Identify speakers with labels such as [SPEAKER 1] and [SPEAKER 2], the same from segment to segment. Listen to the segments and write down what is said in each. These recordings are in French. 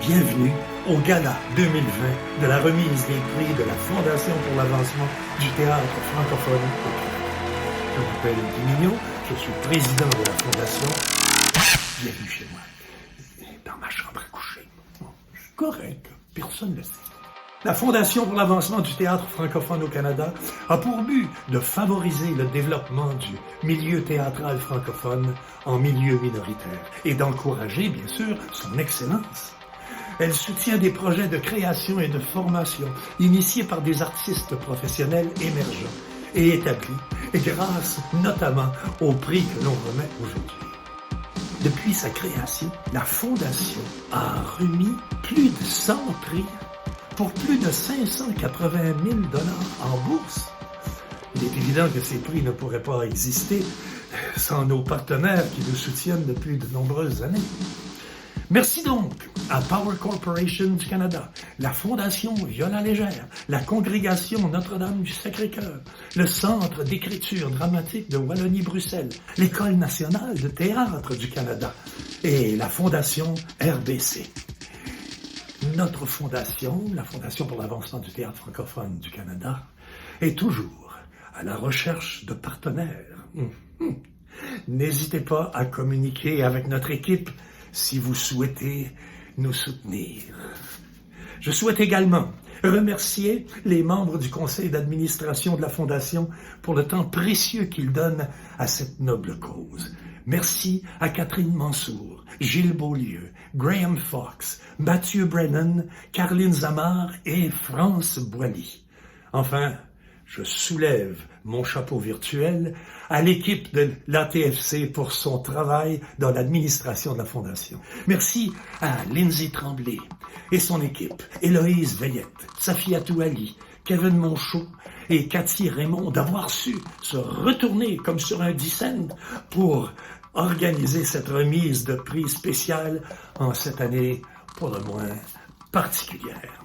[SPEAKER 1] Bienvenue au Gala 2020 de la remise des prix de la Fondation pour l'avancement du théâtre francophone au Québec. Je m'appelle Guy Mignot, je suis président de la Fondation. Bienvenue chez moi, dans ma chambre à coucher. Je suis correct, personne ne le sait. La Fondation pour l'avancement du théâtre francophone au Canada a pour but de favoriser le développement du milieu théâtral francophone en milieu minoritaire et d'encourager, bien sûr, son excellence. Elle soutient des projets de création et de formation initiés par des artistes professionnels émergents et établis, et grâce notamment au prix que l'on remet aujourd'hui. Depuis sa création, la Fondation a remis plus de 100 prix pour plus de 580 000 $ en bourse. Il est évident que ces prix ne pourraient pas exister sans nos partenaires qui nous soutiennent depuis de nombreuses années. Merci donc à Power Corporation du Canada, la Fondation Viola Légère, la Congrégation Notre-Dame du Sacré-Cœur, le Centre d'écriture dramatique de Wallonie-Bruxelles, l'École nationale de théâtre du Canada et la Fondation RBC. Notre fondation, la Fondation pour l'avancement du théâtre francophone du Canada, est toujours à la recherche de partenaires. N'hésitez pas à communiquer avec notre équipe si vous souhaitez nous soutenir. Je souhaite également remercier les membres du conseil d'administration de la Fondation pour le temps précieux qu'ils donnent à cette noble cause. Merci à Catherine Mansour, Gilles Beaulieu, Graham Fox, Mathieu Brennan, Caroline Zamar et France Boilly. Enfin, je soulève mon chapeau virtuel à l'équipe de l'ATFC pour son travail dans l'administration de la Fondation. Merci à Lindsay Tremblay et son équipe, Héloïse Veillette, Safia Touali, Kevin Monchot et Cathy Raymond d'avoir su se retourner comme sur un dixaine pour organiser cette remise de prix spéciale en cette année pour le moins particulière.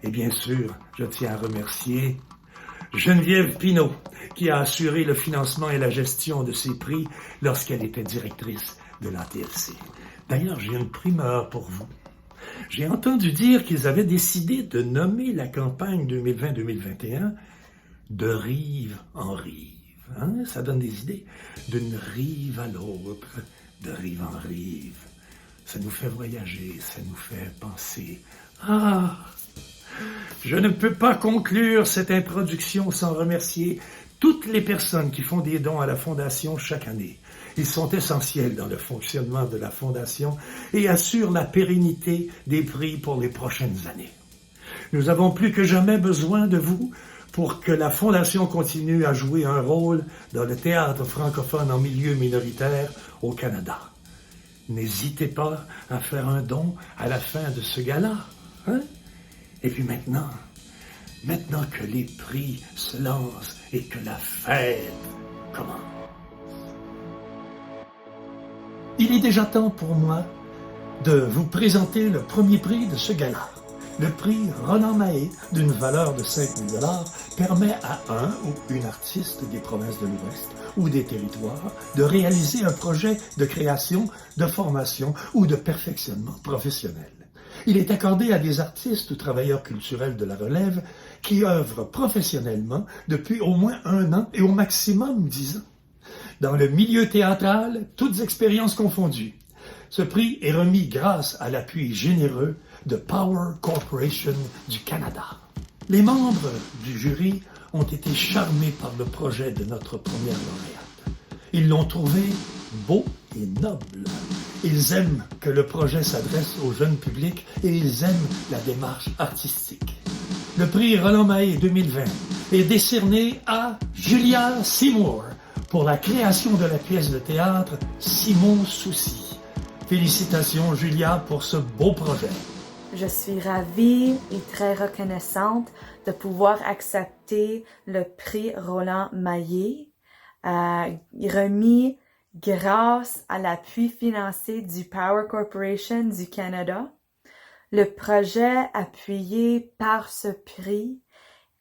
[SPEAKER 1] Et bien sûr, je tiens à remercier Geneviève Pinault, qui a assuré le financement et la gestion de ces prix lorsqu'elle était directrice de l'ATFC. D'ailleurs, j'ai une primeur pour vous. J'ai entendu dire qu'ils avaient décidé de nommer la campagne 2020-2021 de rive en rive. Ça donne des idées. D'une rive à l'autre, de rive en rive. Ça nous fait voyager, ça nous fait penser. Je ne peux pas conclure cette introduction sans remercier toutes les personnes qui font des dons à la Fondation chaque année. Ils sont essentiels dans le fonctionnement de la Fondation et assurent la pérennité des prix pour les prochaines années. Nous avons plus que jamais besoin de vous pour que la Fondation continue à jouer un rôle dans le théâtre francophone en milieu minoritaire au Canada. N'hésitez pas à faire un don à la fin de ce gala. Et puis maintenant que les prix se lancent et que la fête commence. Il est déjà temps pour moi de vous présenter le premier prix de ce gala. Le prix Roland Mahé, d'une valeur de 5 000 $, permet à un ou une artiste des provinces de l'Ouest ou des territoires de réaliser un projet de création, de formation ou de perfectionnement professionnel. Il est accordé à des artistes ou travailleurs culturels de la relève qui œuvrent professionnellement depuis au moins 1 an et au maximum 10 ans. Dans le milieu théâtral, toutes expériences confondues. Ce prix est remis grâce à l'appui généreux de Power Corporation du Canada. Les membres du jury ont été charmés par le projet de notre première lauréate. Ils l'ont trouvé beau et noble. Ils aiment que le projet s'adresse au jeune public et ils aiment la démarche artistique. Le prix Roland Mahé 2020 est décerné à Julia Seymour pour la création de la pièce de théâtre Simon Soucy. Félicitations Julia pour ce beau projet.
[SPEAKER 2] Je suis ravie et très reconnaissante de pouvoir accepter le prix Roland Mahé, remis grâce à l'appui financier du Power Corporation du Canada. Le projet appuyé par ce prix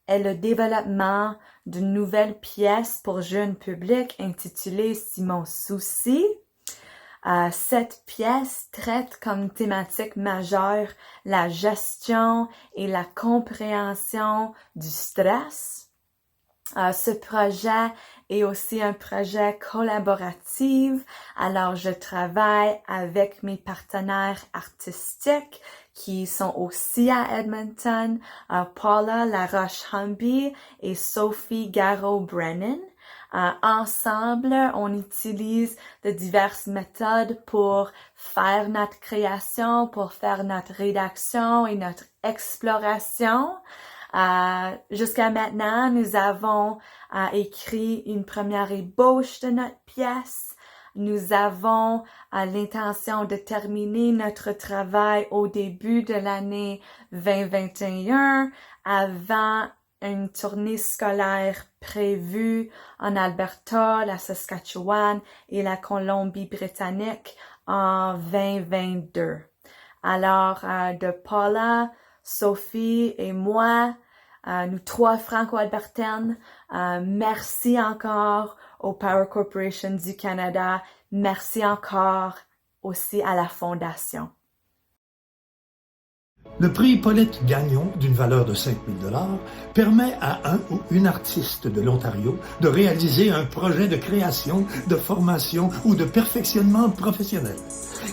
[SPEAKER 2] est le développement d'une nouvelle pièce pour jeunes publics intitulée Simon Soucy. Cette pièce traite comme thématique majeure la gestion et la compréhension du stress. Ce projet est aussi un projet collaboratif, alors je travaille avec mes partenaires artistiques qui sont aussi à Edmonton, Paula Laroche-Humby et Sophie Garreau-Brennan. Ensemble, on utilise de diverses méthodes pour faire notre création, pour faire notre rédaction et notre exploration. Jusqu'à maintenant, nous avons écrit une première ébauche de notre pièce. Nous avons l'intention de terminer notre travail au début de l'année 2021 avant une tournée scolaire prévue en Alberta, la Saskatchewan et la Colombie-Britannique en 2022. Alors, de Paula, Sophie et moi, nous trois franco-albertaines, merci encore au Power Corporation du Canada, merci encore aussi à la Fondation.
[SPEAKER 1] Le prix Paulette Gagnon, d'une valeur de 5 000 $ permet à un ou une artiste de l'Ontario de réaliser un projet de création, de formation ou de perfectionnement professionnel.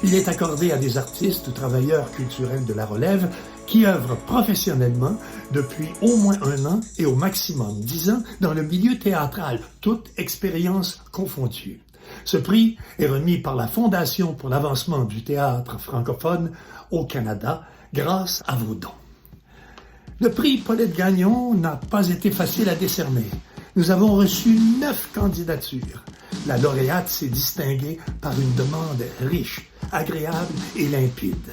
[SPEAKER 1] Il est accordé à des artistes ou travailleurs culturels de la relève qui œuvrent professionnellement depuis au moins 1 an et au maximum 10 ans dans le milieu théâtral, toute expérience confondue. Ce prix est remis par la Fondation pour l'avancement du théâtre francophone au Canada grâce à vos dons. Le prix Paulette Gagnon n'a pas été facile à décerner. Nous avons reçu 9 candidatures. La lauréate s'est distinguée par une demande riche, agréable et limpide.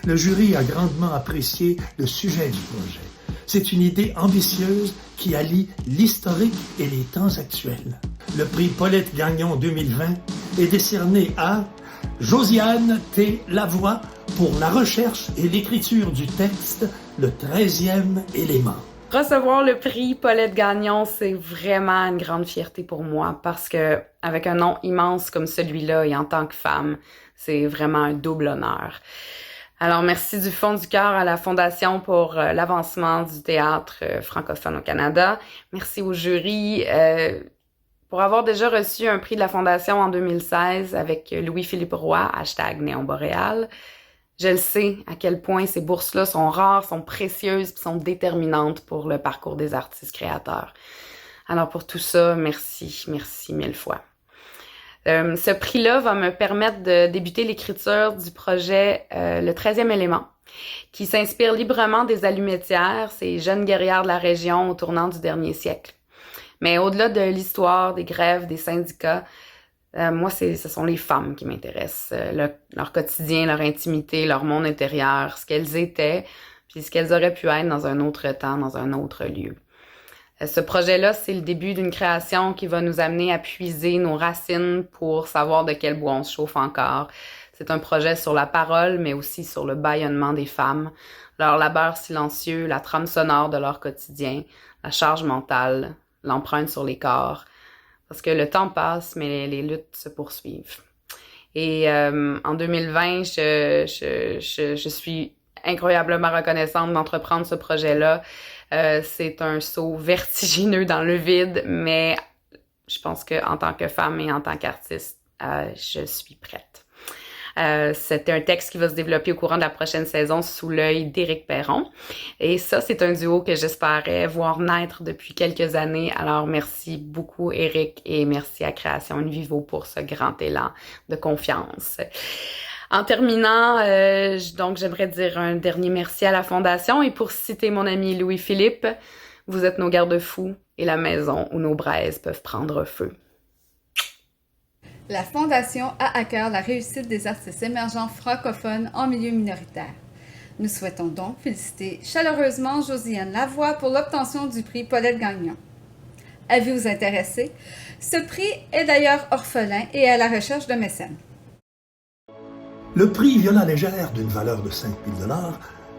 [SPEAKER 1] Le jury a grandement apprécié le sujet du projet. C'est une idée ambitieuse qui allie l'historique et les temps actuels. Le prix Paulette Gagnon 2020 est décerné à Josiane T. Lavoie pour la recherche et l'écriture du texte, le 13e élément.
[SPEAKER 3] Recevoir le prix Paulette Gagnon, c'est vraiment une grande fierté pour moi parce que avec un nom immense comme celui-là et en tant que femme, c'est vraiment un double honneur. Alors merci du fond du cœur à la Fondation pour l'avancement du théâtre francophone au Canada. Merci au jury pour avoir déjà reçu un prix de la Fondation en 2016 avec Louis-Philippe Roy, #NéonBoréal. Je le sais à quel point ces bourses-là sont rares, sont précieuses et sont déterminantes pour le parcours des artistes créateurs. Alors pour tout ça, merci 1000 fois. Ce prix-là va me permettre de débuter l'écriture du projet Le 13e élément, qui s'inspire librement des Allumettières, ces jeunes guerrières de la région au tournant du dernier siècle. Mais au-delà de l'histoire, des grèves, des syndicats, moi, ce sont les femmes qui m'intéressent. Leur quotidien, leur intimité, leur monde intérieur, ce qu'elles étaient, puis ce qu'elles auraient pu être dans un autre temps, dans un autre lieu. Ce projet-là, c'est le début d'une création qui va nous amener à puiser nos racines pour savoir de quel bois on se chauffe encore. C'est un projet sur la parole, mais aussi sur le bâillonnement des femmes, leur labeur silencieux, la trame sonore de leur quotidien, la charge mentale, l'empreinte sur les corps. Parce que le temps passe, mais les luttes se poursuivent. Et en 2020, je suis incroyablement reconnaissante d'entreprendre ce projet-là. C'est un saut vertigineux dans le vide, mais je pense qu'en tant que femme et en tant qu'artiste, je suis prête. C'est un texte qui va se développer au courant de la prochaine saison sous l'œil d'Éric Perron. Et ça, c'est un duo que j'espérais voir naître depuis quelques années. Alors, merci beaucoup, Éric, et merci à Création In Vivo pour ce grand élan de confiance. En terminant, donc j'aimerais dire un dernier merci à la Fondation. Et pour citer mon ami Louis-Philippe, vous êtes nos garde-fous et la maison où nos braises peuvent prendre feu.
[SPEAKER 4] La Fondation a à cœur la réussite des artistes émergents francophones en milieu minoritaire. Nous souhaitons donc féliciter chaleureusement Josiane Lavoie pour l'obtention du prix Paulette Gagnon. Avez-vous intéressé? Ce prix est d'ailleurs orphelin et à la recherche de mécènes.
[SPEAKER 1] Le prix Viola Légère, d'une valeur de 5 000 $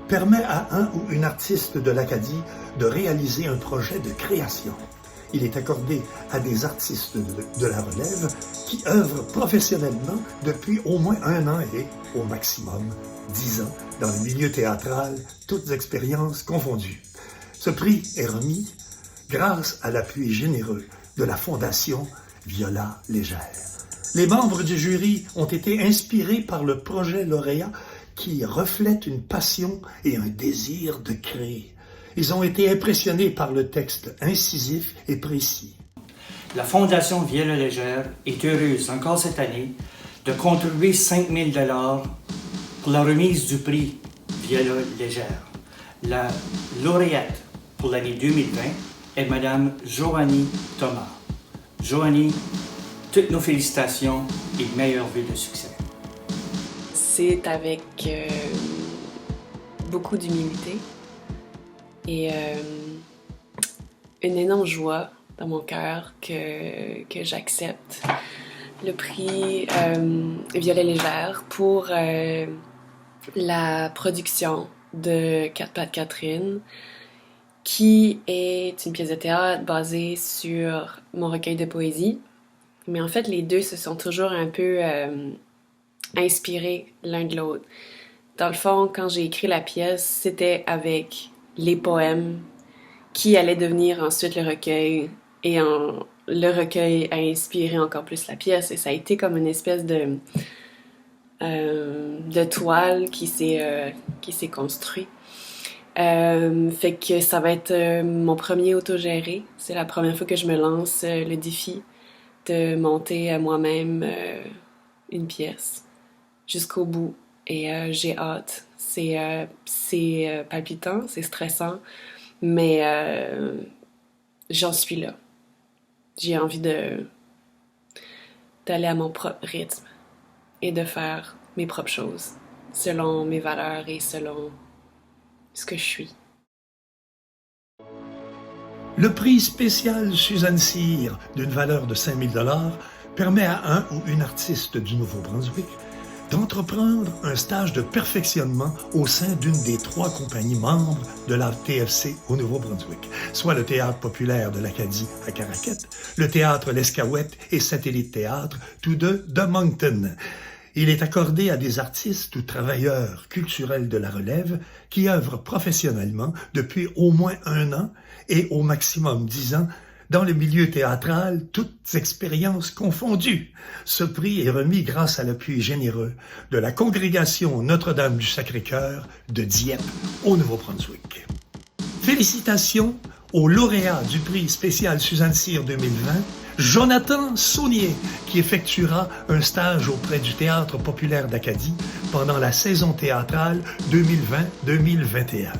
[SPEAKER 1] permet à un ou une artiste de l'Acadie de réaliser un projet de création. Il est accordé à des artistes de la relève qui œuvrent professionnellement depuis au moins 1 an et, au maximum, 10 ans dans le milieu théâtral, toutes expériences confondues. Ce prix est remis grâce à l'appui généreux de la Fondation Viola Légère. Les membres du jury ont été inspirés par le projet lauréat qui reflète une passion et un désir de créer. Ils ont été impressionnés par le texte incisif et précis.
[SPEAKER 5] La Fondation Viola Légère est heureuse encore cette année de contribuer 5 000 $ pour la remise du prix Viola Légère. La lauréate pour l'année 2020 est Madame Joanie Thomas. Joanie, toutes nos félicitations et meilleurs vœux de succès.
[SPEAKER 6] C'est avec beaucoup d'humilité et une énorme joie dans mon cœur que j'accepte le prix Viola Légère pour la production de Quatre Pattes Catherine, qui est une pièce de théâtre basée sur mon recueil de poésie. Mais en fait, les deux se sont toujours un peu inspirés l'un de l'autre. Dans le fond, quand j'ai écrit la pièce, c'était avec les poèmes qui allaient devenir ensuite le recueil. Et le recueil a inspiré encore plus la pièce. Et ça a été comme une espèce de toile qui s'est construite. Fait que ça va être mon premier autogéré. C'est la première fois que je me lance le défi de monter à moi-même une pièce jusqu'au bout. Et j'ai hâte. C'est palpitant, c'est stressant, mais j'en suis là. J'ai envie d'aller à mon propre rythme et de faire mes propres choses selon mes valeurs et selon ce que je suis.
[SPEAKER 1] Le prix spécial Suzanne Cyr, d'une valeur de 5 000 $ permet à un ou une artiste du Nouveau-Brunswick d'entreprendre un stage de perfectionnement au sein d'une des 3 compagnies membres de la TFC au Nouveau-Brunswick, soit le Théâtre populaire de l'Acadie à Caraquet, le Théâtre L'Escaouette et Satellite Théâtre, tous deux de Moncton. Il est accordé à des artistes ou travailleurs culturels de la relève qui œuvrent professionnellement depuis au moins 1 an et au maximum 10 ans dans le milieu théâtral, toutes expériences confondues. Ce prix est remis grâce à l'appui généreux de la congrégation Notre-Dame du Sacré-Cœur de Dieppe au Nouveau-Brunswick. Félicitations au lauréat du prix spécial Suzanne Cyr 2020, Jonathan Saunier, qui effectuera un stage auprès du Théâtre populaire d'Acadie pendant la saison théâtrale 2020-2021.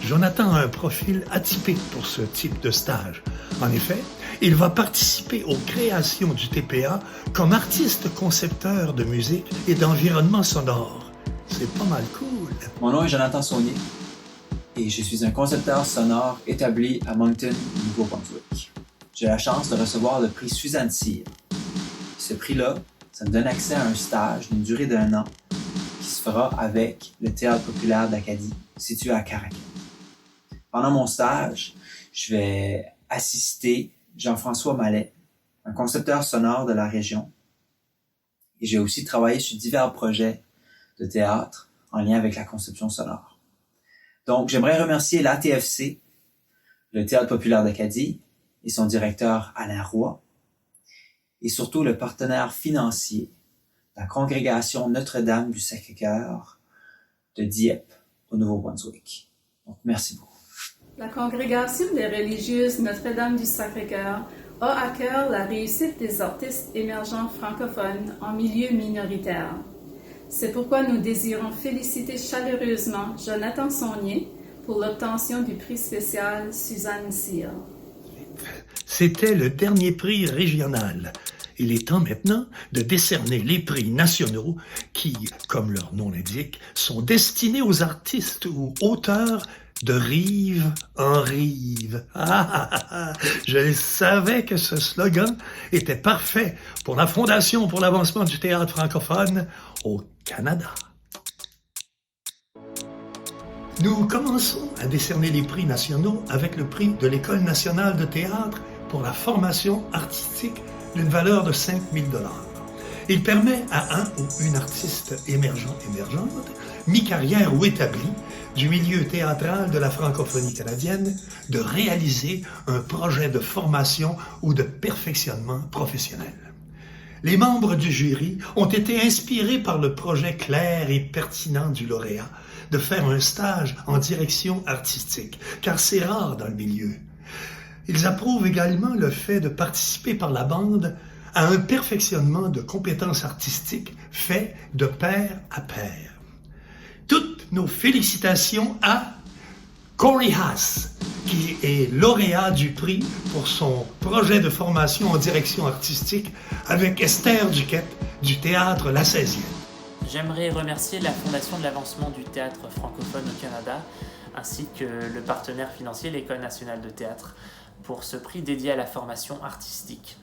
[SPEAKER 1] Jonathan a un profil atypique pour ce type de stage. En effet, il va participer aux créations du TPA comme artiste concepteur de musique et d'environnement sonore. C'est pas mal cool.
[SPEAKER 7] Mon nom est Jonathan Saunier et je suis un concepteur sonore établi à Moncton, Nouveau-Brunswick. J'ai la chance de recevoir le prix Suzanne Cyr. Ce prix-là, ça me donne accès à un stage d'une durée d'1 an qui se fera avec le Théâtre populaire d'Acadie, situé à Caraquet. Pendant mon stage, je vais assister Jean-François Mallet, un concepteur sonore de la région. Et j'ai aussi travaillé sur divers projets de théâtre en lien avec la conception sonore. Donc, j'aimerais remercier l'ATFC, le Théâtre populaire d'Acadie, et son directeur Alain Roy, et surtout le partenaire financier, la congrégation Notre-Dame du Sacré-Cœur de Dieppe au Nouveau-Brunswick. Donc, merci beaucoup.
[SPEAKER 8] La congrégation des religieuses Notre-Dame du Sacré-Cœur a à cœur la réussite des artistes émergents francophones en milieu minoritaire. C'est pourquoi nous désirons féliciter chaleureusement Jonathan Saunier pour l'obtention du prix spécial Suzanne Cyr.
[SPEAKER 1] C'était le dernier prix régional. Il est temps maintenant de décerner les prix nationaux qui, comme leur nom l'indique, sont destinés aux artistes ou auteurs de rive en rive. Je savais que ce slogan était parfait pour la Fondation pour l'avancement du théâtre francophone au Canada. Nous commençons à décerner les prix nationaux avec le prix de l'École nationale de théâtre pour la formation artistique d'une valeur de 5 000 $. Il permet à un ou une artiste émergente, mi-carrière ou établie, du milieu théâtral de la francophonie canadienne, de réaliser un projet de formation ou de perfectionnement professionnel. Les membres du jury ont été inspirés par le projet clair et pertinent du lauréat de faire un stage en direction artistique, car c'est rare dans le milieu. Ils approuvent également le fait de participer par la bande à un perfectionnement de compétences artistiques fait de pair à pair. Toutes nos félicitations à Corey Haas, qui est lauréat du prix pour son projet de formation en direction artistique avec Esther Duquette du Théâtre La 16e.
[SPEAKER 9] J'aimerais remercier la Fondation de l'avancement du théâtre francophone au Canada, ainsi que le partenaire financier, l'École nationale de théâtre, pour ce prix dédié à la formation artistique.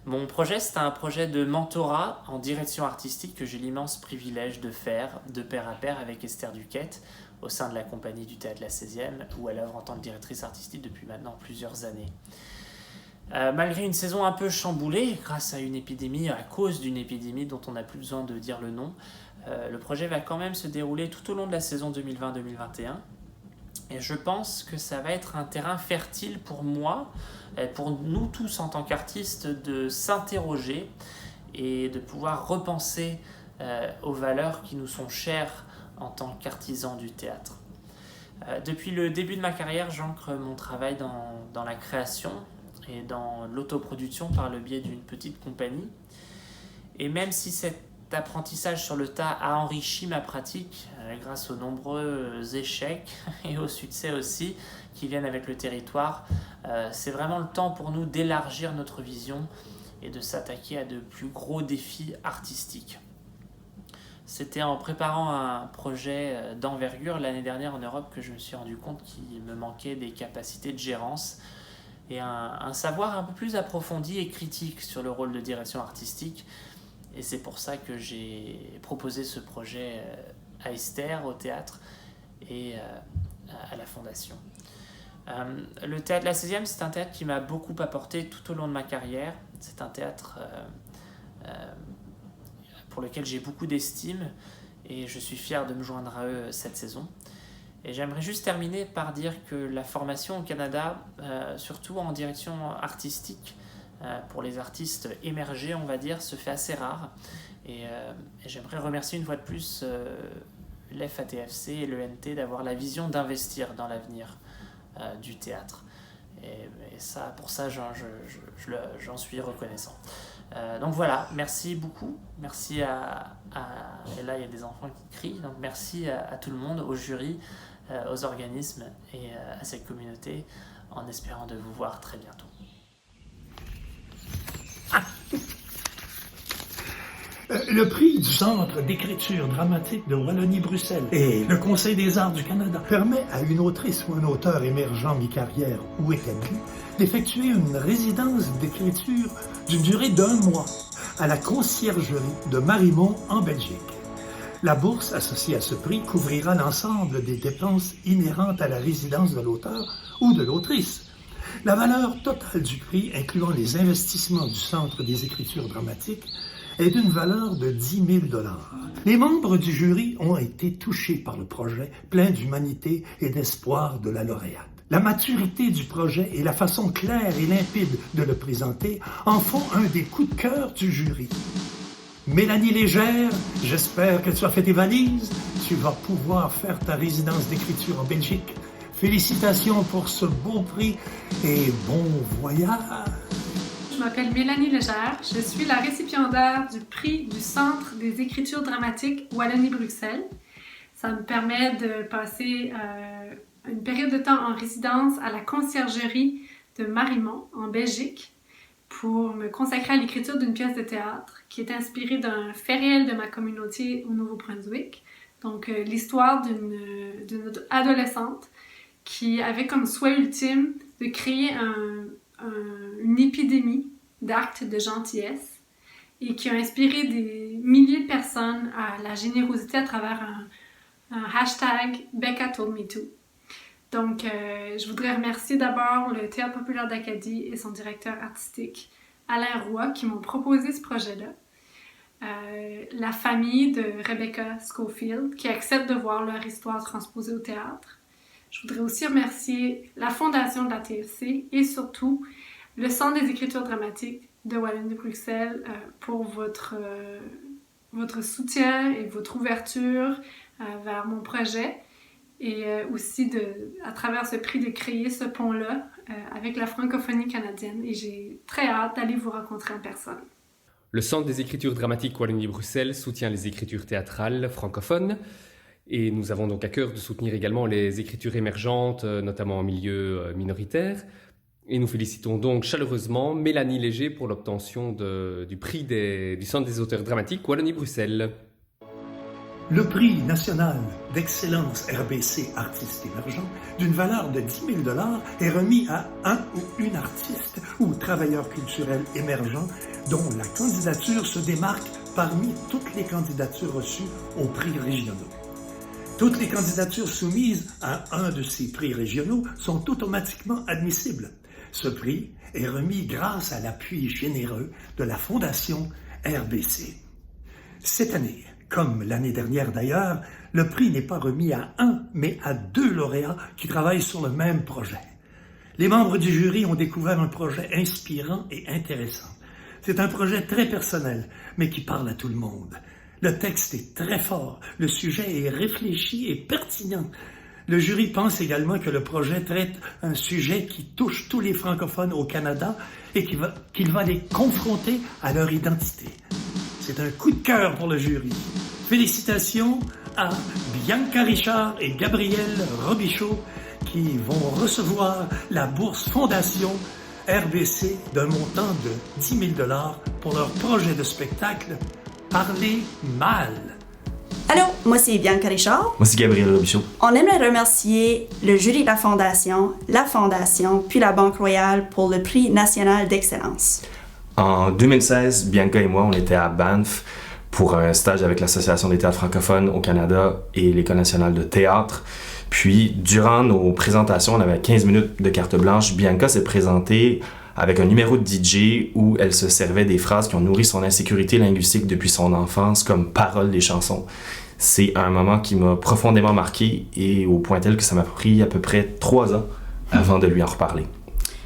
[SPEAKER 9] Mon projet, c'est un projet de mentorat en direction artistique que j'ai l'immense privilège de faire de pair à pair avec Esther Duquette au sein de la compagnie du Théâtre La 16e, où elle œuvre en tant que directrice artistique depuis maintenant plusieurs années. Malgré une saison un peu chamboulée grâce à une épidémie, à cause d'une épidémie dont on n'a plus besoin de dire le nom, le projet va quand même se dérouler tout au long de la saison 2020-2021. Et je pense que ça va être un terrain fertile pour moi, pour nous tous en tant qu'artistes, de s'interroger et de pouvoir repenser aux valeurs qui nous sont chères en tant qu'artisans du théâtre. Depuis le début de ma carrière, j'ancre mon travail dans la création et dans l'autoproduction par le biais d'une petite compagnie. Et même si cet apprentissage sur le tas a enrichi ma pratique grâce aux nombreux échecs et aux succès aussi qui viennent avec le territoire, c'est vraiment le temps pour nous d'élargir notre vision et de s'attaquer à de plus gros défis artistiques. C'était en préparant un projet d'envergure l'année dernière en Europe que je me suis rendu compte qu'il me manquait des capacités de gérance et un savoir un peu plus approfondi et critique sur le rôle de direction artistique. Et c'est pour ça que j'ai proposé ce projet à Esther, au théâtre et à la fondation. Le théâtre La 16e, c'est un théâtre qui m'a beaucoup apporté tout au long de ma carrière. C'est un théâtre pour lequel j'ai beaucoup d'estime et je suis fier de me joindre à eux cette saison. Et j'aimerais juste terminer par dire que la formation au Canada, surtout en direction artistique, pour les artistes émergés, on va dire, se fait assez rare. Et j'aimerais remercier une fois de plus l'FATFC et l'ENT d'avoir la vision d'investir dans l'avenir du théâtre. Et ça, pour ça, j'en suis reconnaissant. Donc voilà, merci beaucoup. Merci et là, il y a des enfants qui crient. Donc merci à tout le monde, au jury, aux organismes et à cette communauté, en espérant de vous voir très bientôt.
[SPEAKER 1] Le prix du Centre d'écriture dramatique de Wallonie-Bruxelles et le Conseil des arts du Canada permet à une autrice ou un auteur émergent mi-carrière ou établi d'effectuer une résidence d'écriture d'une durée d'1 mois à la conciergerie de Marimont en Belgique. La bourse associée à ce prix couvrira l'ensemble des dépenses inhérentes à la résidence de l'auteur ou de l'autrice. La valeur totale du prix, incluant les investissements du Centre des écritures dramatiques, est d'une valeur de 10 000 $. Les membres du jury ont été touchés par le projet, plein d'humanité et d'espoir de la lauréate. La maturité du projet et la façon claire et limpide de le présenter en font un des coups de cœur du jury. Mélanie Légère, j'espère que tu as fait tes valises. Tu vas pouvoir faire ta résidence d'écriture en Belgique. Félicitations pour ce beau prix et bon voyage.
[SPEAKER 10] Je m'appelle Mélanie Légère. Je suis la récipiendaire du prix du Centre des écritures dramatiques Wallonie-Bruxelles. Ça me permet de passer une période de temps en résidence à la conciergerie de Marimont, en Belgique, pour me consacrer à l'écriture d'une pièce de théâtre qui est inspirée d'un fait réel de ma communauté au Nouveau-Brunswick. Donc, l'histoire d'une adolescente qui avait comme souhait ultime de créer une épidémie d'actes de gentillesse et qui a inspiré des milliers de personnes à la générosité à travers un hashtag Becca Told Me To. Donc, je voudrais remercier d'abord le Théâtre populaire d'Acadie et son directeur artistique, Alain Roy, qui m'ont proposé ce projet-là. La famille de Rebecca Schofield, qui accepte de voir leur histoire transposée au théâtre. Je voudrais aussi remercier la Fondation de la TFC et surtout le Centre des écritures dramatiques de Wallonie-Bruxelles pour votre soutien et votre ouverture vers mon projet et aussi à travers ce prix de créer ce pont-là avec la francophonie canadienne et j'ai très hâte d'aller vous rencontrer en personne.
[SPEAKER 11] Le Centre des écritures dramatiques Wallonie-Bruxelles soutient les écritures théâtrales francophones et nous avons donc à cœur de soutenir également les écritures émergentes, notamment en milieu minoritaire. Et nous félicitons donc chaleureusement Mélanie Léger pour l'obtention du prix du Centre des auteurs dramatiques Wallonie-Bruxelles.
[SPEAKER 1] Le prix national d'excellence RBC Artistes émergents d'une valeur de 10 000 $ est remis à un ou une artiste ou travailleur culturel émergent dont la candidature se démarque parmi toutes les candidatures reçues aux prix régionaux. Toutes les candidatures soumises à un de ces prix régionaux sont automatiquement admissibles. Ce prix est remis grâce à l'appui généreux de la Fondation RBC. Cette année, comme l'année dernière d'ailleurs, le prix n'est pas remis à un, mais à 2 lauréats qui travaillent sur le même projet. Les membres du jury ont découvert un projet inspirant et intéressant. C'est un projet très personnel, mais qui parle à tout le monde. Le texte est très fort, le sujet est réfléchi et pertinent. Le jury pense également que le projet traite un sujet qui touche tous les francophones au Canada et qu'il va les confronter à leur identité. C'est un coup de cœur pour le jury. Félicitations à Bianca Richard et Gabrielle Robichaud qui vont recevoir la bourse Fondation RBC d'un montant de 10 000 $ pour leur projet de spectacle « Parler mal ».
[SPEAKER 12] Allô, moi c'est Bianca Richard.
[SPEAKER 13] Moi c'est Gabrielle Robichaud.
[SPEAKER 12] On aimerait remercier le jury de la Fondation, puis la Banque Royale pour le prix national d'excellence.
[SPEAKER 13] En 2016, Bianca et moi, on était à Banff pour un stage avec l'Association des théâtres francophones au Canada et l'École nationale de théâtre. Puis, durant nos présentations, on avait 15 minutes de carte blanche. Bianca s'est présentée avec un numéro de DJ où elle se servait des phrases qui ont nourri son insécurité linguistique depuis son enfance comme paroles des chansons. C'est un moment qui m'a profondément marqué et au point tel que ça m'a pris à peu près 3 ans avant de lui en reparler.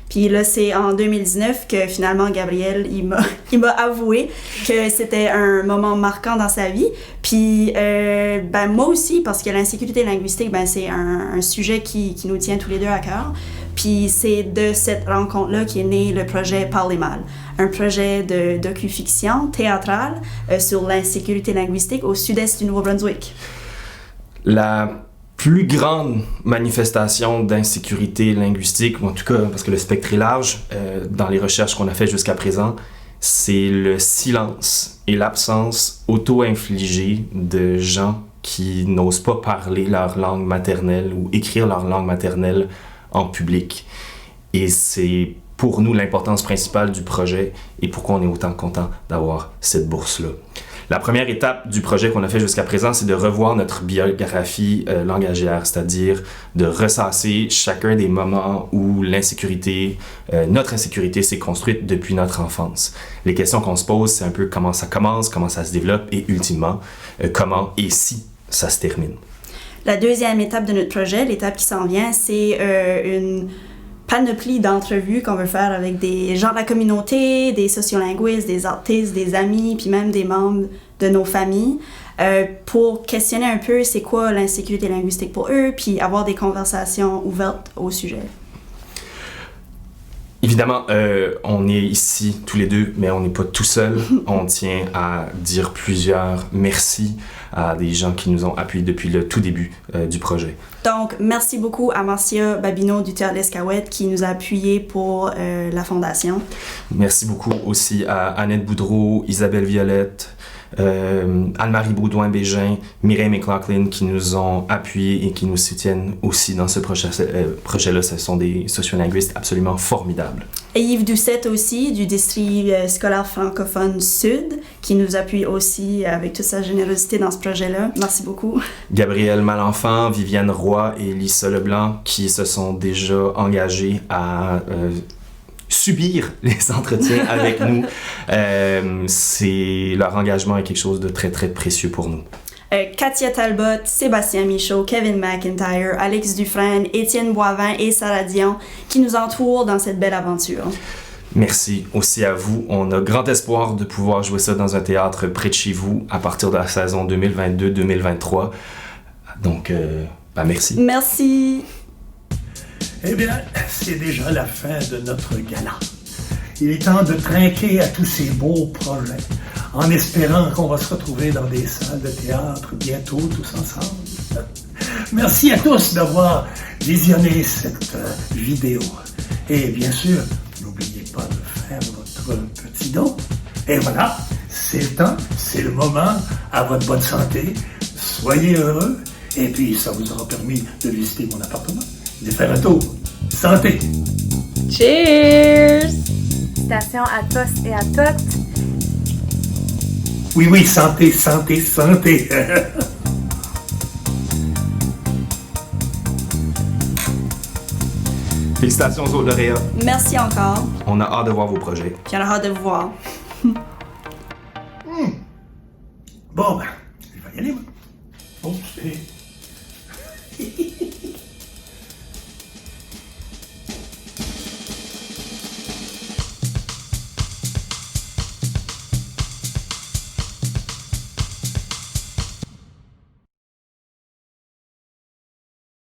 [SPEAKER 12] Puis là, c'est en 2019 que finalement, Gabriel, il m'a avoué que c'était un moment marquant dans sa vie. Puis, moi aussi, parce que l'insécurité linguistique, c'est un sujet qui nous tient tous les deux à cœur. Puis c'est de cette rencontre-là qu'est né le projet Parler mal, un projet de docu-fiction théâtrale sur l'insécurité linguistique au sud-est du Nouveau-Brunswick.
[SPEAKER 13] La plus grande manifestation d'insécurité linguistique, ou en tout cas parce que le spectre est large, dans les recherches qu'on a faites jusqu'à présent, c'est le silence et l'absence auto-infligée de gens qui n'osent pas parler leur langue maternelle ou écrire leur langue maternelle en public. Et c'est pour nous l'importance principale du projet et pourquoi on est autant content d'avoir cette bourse-là. La première étape du projet qu'on a fait jusqu'à présent, c'est de revoir notre biographie langagière, c'est-à-dire de ressasser chacun des moments où l'insécurité, notre insécurité s'est construite depuis notre enfance. Les questions qu'on se pose, c'est un peu comment ça commence, comment ça se développe et ultimement, comment et si ça se termine.
[SPEAKER 12] La deuxième étape de notre projet, l'étape qui s'en vient, c'est une panoplie d'entrevues qu'on veut faire avec des gens de la communauté, des sociolinguistes, des artistes, des amis, puis même des membres de nos familles, pour questionner un peu c'est quoi l'insécurité linguistique pour eux, puis avoir des conversations ouvertes au sujet.
[SPEAKER 13] Évidemment, on est ici tous les deux, mais on n'est pas tout seul. On tient à dire plusieurs merci à des gens qui nous ont appuyés depuis le tout début du projet.
[SPEAKER 12] Donc, merci beaucoup à Marcia Babineau du Théâtre l'Escaouette qui nous a appuyés pour la Fondation.
[SPEAKER 13] Merci beaucoup aussi à Annette Boudreau, Isabelle Violette, Anne-Marie Baudouin-Bégin, Mireille McLaughlin qui nous ont appuyés et qui nous soutiennent aussi dans ce projet-là. Ce sont des sociolinguistes absolument formidables.
[SPEAKER 12] Et Yves Doucette aussi, du district scolaire francophone Sud, qui nous appuie aussi avec toute sa générosité dans ce projet-là. Merci beaucoup.
[SPEAKER 13] Gabrielle Malenfant, Viviane Roy et Lisa Leblanc qui se sont déjà engagés à subir les entretiens avec nous. Leur engagement est quelque chose de très, très précieux pour nous.
[SPEAKER 12] Katia Talbot, Sébastien Michaud, Kevin McIntyre, Alex Dufresne, Étienne Boivin et Sarah Dion qui nous entourent dans cette belle aventure.
[SPEAKER 13] Merci aussi à vous. On a grand espoir de pouvoir jouer ça dans un théâtre près de chez vous à partir de la saison 2022-2023. Donc, merci.
[SPEAKER 12] Merci.
[SPEAKER 1] Eh bien, c'est déjà la fin de notre gala. Il est temps de trinquer à tous ces beaux projets, en espérant qu'on va se retrouver dans des salles de théâtre bientôt tous ensemble. Merci à tous d'avoir visionné cette vidéo. Et bien sûr, n'oubliez pas de faire votre petit don. Et voilà, c'est le temps, c'est le moment, à votre bonne santé. Soyez heureux. Et puis, ça vous aura permis de visiter mon appartement, de faire un tour. Santé!
[SPEAKER 2] Cheers! Félicitations à tous et à toutes.
[SPEAKER 1] Oui, santé, santé, santé.
[SPEAKER 13] Félicitations aux lauréats.
[SPEAKER 12] Merci encore.
[SPEAKER 13] On a hâte de voir vos projets.
[SPEAKER 12] Puis on a hâte de vous voir.
[SPEAKER 1] Bon, je vais y aller, moi. Oh, c'est...